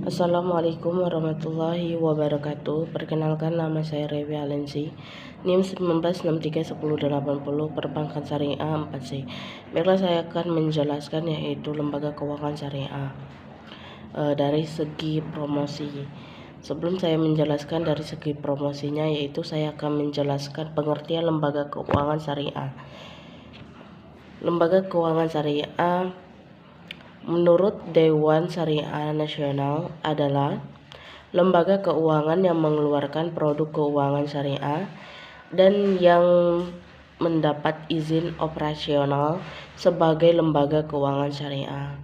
Assalamualaikum warahmatullahi wabarakatuh. Perkenalkan, nama saya Revi Alensi, NIM 19631080, Perbankan Syariah 4C. Baiklah, saya akan menjelaskan yaitu lembaga keuangan syariah dari segi promosi. Sebelum saya menjelaskan dari segi promosinya, yaitu saya akan menjelaskan pengertian lembaga keuangan syariah. Lembaga keuangan syariah menurut Dewan Syariah Nasional adalah lembaga keuangan yang mengeluarkan produk keuangan syariah dan yang mendapat izin operasional sebagai lembaga keuangan syariah.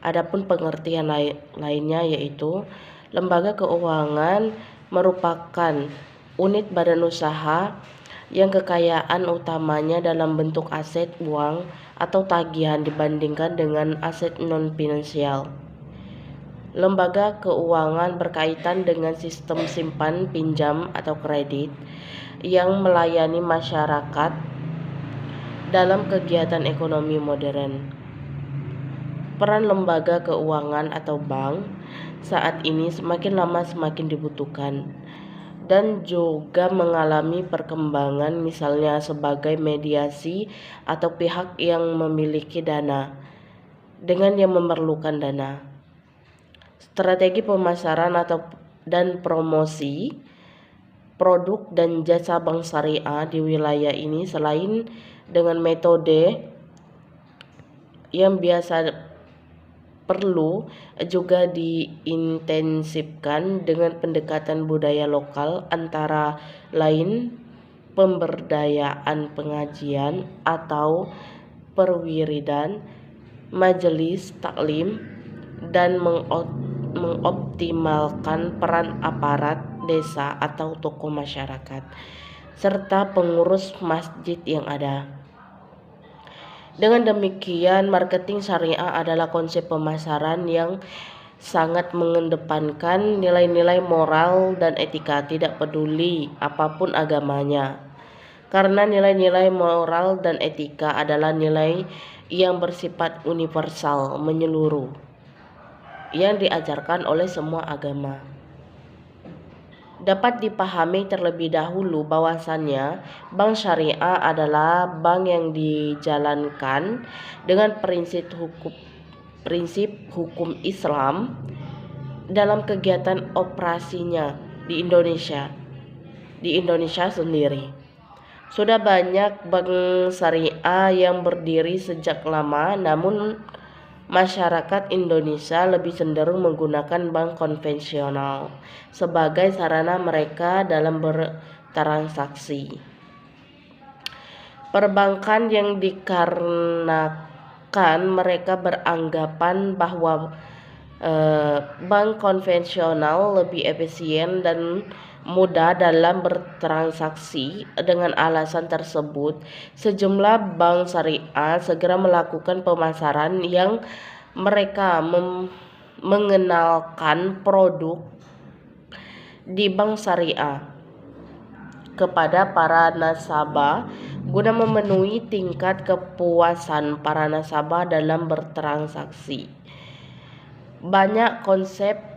Adapun pengertian lainnya yaitu lembaga keuangan merupakan unit badan usaha yang kekayaan utamanya dalam bentuk aset uang atau tagihan dibandingkan dengan aset non-finansial. Lembaga keuangan berkaitan dengan sistem simpan pinjam atau kredit yang melayani masyarakat dalam kegiatan ekonomi modern. Peran lembaga keuangan atau bank saat ini semakin lama semakin dibutuhkan dan juga mengalami perkembangan, misalnya sebagai mediasi atau pihak yang memiliki dana dengan yang memerlukan dana. Strategi pemasaran dan promosi produk dan jasa bank syariah di wilayah ini selain dengan metode yang biasa perlu juga diintensifkan dengan pendekatan budaya lokal, antara lain pemberdayaan pengajian atau perwiridan, majelis taklim, dan mengoptimalkan peran aparat desa atau tokoh masyarakat serta pengurus masjid yang ada. Dengan demikian, marketing syariah adalah konsep pemasaran yang sangat mengedepankan nilai-nilai moral dan etika, tidak peduli apapun agamanya. Karena nilai-nilai moral dan etika adalah nilai yang bersifat universal, menyeluruh, yang diajarkan oleh semua agama. Dapat dipahami terlebih dahulu bahwasannya bank syariah adalah bank yang dijalankan dengan prinsip hukum Islam dalam kegiatan operasinya di Indonesia sendiri. Sudah banyak bank syariah yang berdiri sejak lama, namun masyarakat Indonesia lebih cenderung menggunakan bank konvensional sebagai sarana mereka dalam bertransaksi. Perbankan yang dikarenakan mereka beranggapan bahwa bank konvensional lebih efisien dan mudah dalam bertransaksi. Dengan alasan tersebut, sejumlah bank syariah segera melakukan pemasaran yang mereka mengenalkan produk di bank syariah kepada para nasabah guna memenuhi tingkat kepuasan para nasabah dalam bertransaksi. Banyak konsep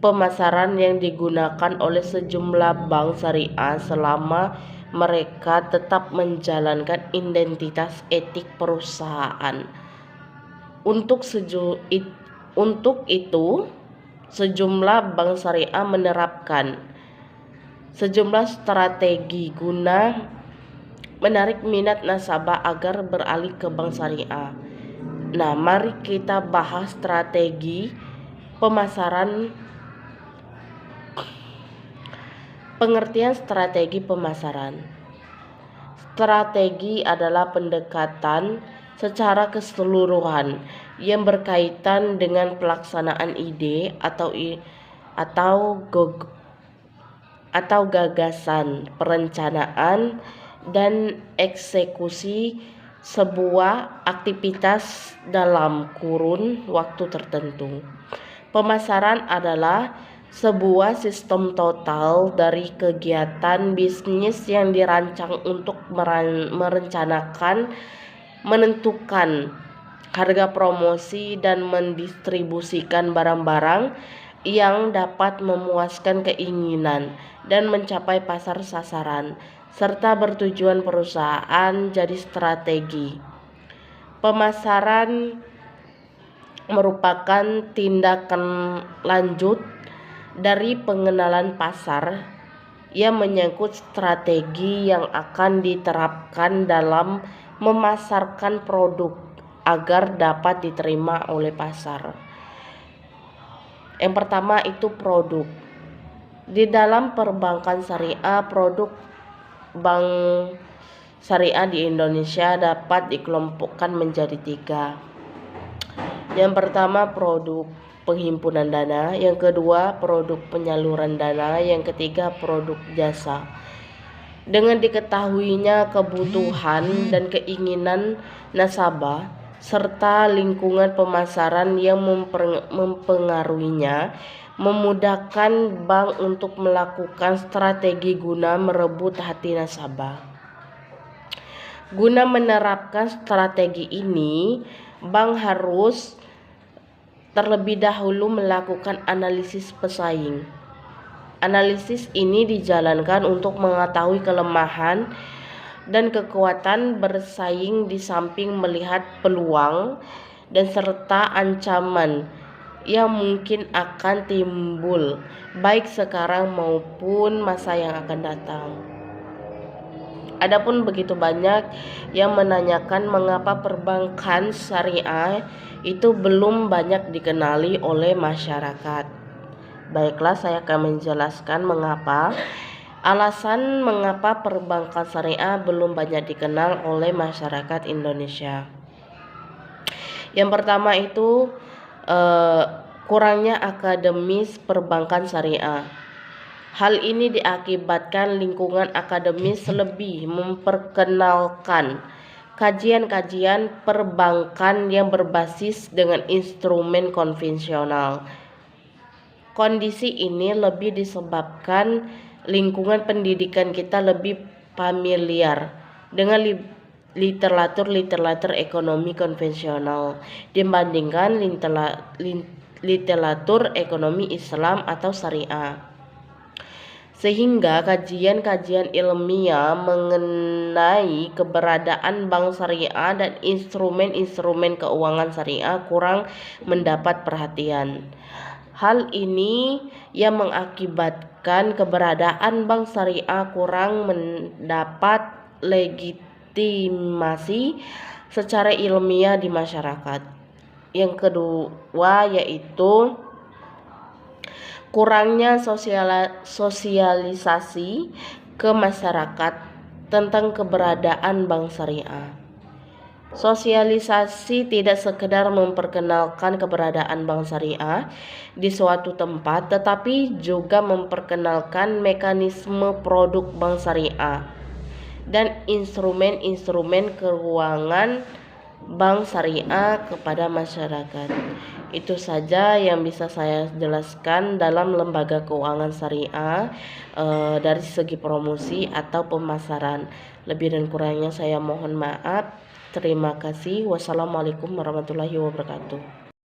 pemasaran yang digunakan oleh sejumlah bank syariah selama mereka tetap menjalankan identitas etik perusahaan. Untuk itu, sejumlah bank syariah menerapkan sejumlah strategi guna menarik minat nasabah agar beralih ke bank syariah. Nah, mari kita bahas strategi pemasaran. Pengertian strategi pemasaran. Strategi adalah pendekatan secara keseluruhan yang berkaitan dengan pelaksanaan ide atau gagasan, perencanaan dan eksekusi sebuah aktivitas dalam kurun waktu tertentu. Pemasaran adalah sebuah sistem total dari kegiatan bisnis yang dirancang untuk merencanakan, menentukan harga promosi dan mendistribusikan barang-barang yang dapat memuaskan keinginan dan mencapai pasar sasaran, serta bertujuan perusahaan jadi strategi. Pemasaran merupakan tindakan lanjut dari pengenalan pasar yang menyangkut strategi yang akan diterapkan dalam memasarkan produk agar dapat diterima oleh pasar. Yang pertama itu produk. Di dalam perbankan syariah, produk bank syariah di Indonesia dapat dikelompokkan menjadi 3. Yang pertama produk penghimpunan dana, yang kedua produk penyaluran dana, yang ketiga produk jasa. Dengan diketahuinya kebutuhan dan keinginan nasabah serta lingkungan pemasaran yang mempengaruhinya, memudahkan bank untuk melakukan strategi guna merebut hati nasabah. Guna menerapkan strategi ini, bank harus terlebih dahulu melakukan analisis pesaing. Analisis ini dijalankan untuk mengetahui kelemahan dan kekuatan bersaing di samping melihat peluang dan serta ancaman yang mungkin akan timbul baik sekarang maupun masa yang akan datang. Adapun begitu banyak yang menanyakan mengapa perbankan syariah itu belum banyak dikenali oleh masyarakat. Baiklah, saya akan menjelaskan alasan mengapa perbankan syariah belum banyak dikenal oleh masyarakat Indonesia. Yang pertama itu kurangnya akademis perbankan syariah. Hal ini diakibatkan lingkungan akademis lebih memperkenalkan kajian-kajian perbankan yang berbasis dengan instrumen konvensional. Kondisi ini lebih disebabkan lingkungan pendidikan kita lebih familiar dengan literatur ekonomi konvensional dibandingkan literatur ekonomi Islam atau syariah. Sehingga kajian-kajian ilmiah mengenai keberadaan bank syariah dan instrumen-instrumen keuangan syariah kurang mendapat perhatian. Hal ini yang mengakibatkan keberadaan bank syariah kurang mendapat legitimasi secara ilmiah di masyarakat. Yang kedua yaitu kurangnya sosialisasi ke masyarakat tentang keberadaan bank syariah. Sosialisasi tidak sekedar memperkenalkan keberadaan bank syariah di suatu tempat, tetapi juga memperkenalkan mekanisme produk bank syariah dan instrumen-instrumen keuangan bank syariah kepada masyarakat. Itu saja yang bisa saya jelaskan dalam lembaga keuangan syariah dari segi promosi atau pemasaran. Lebih dan kurangnya saya mohon maaf. Terima kasih. Wassalamualaikum warahmatullahi wabarakatuh.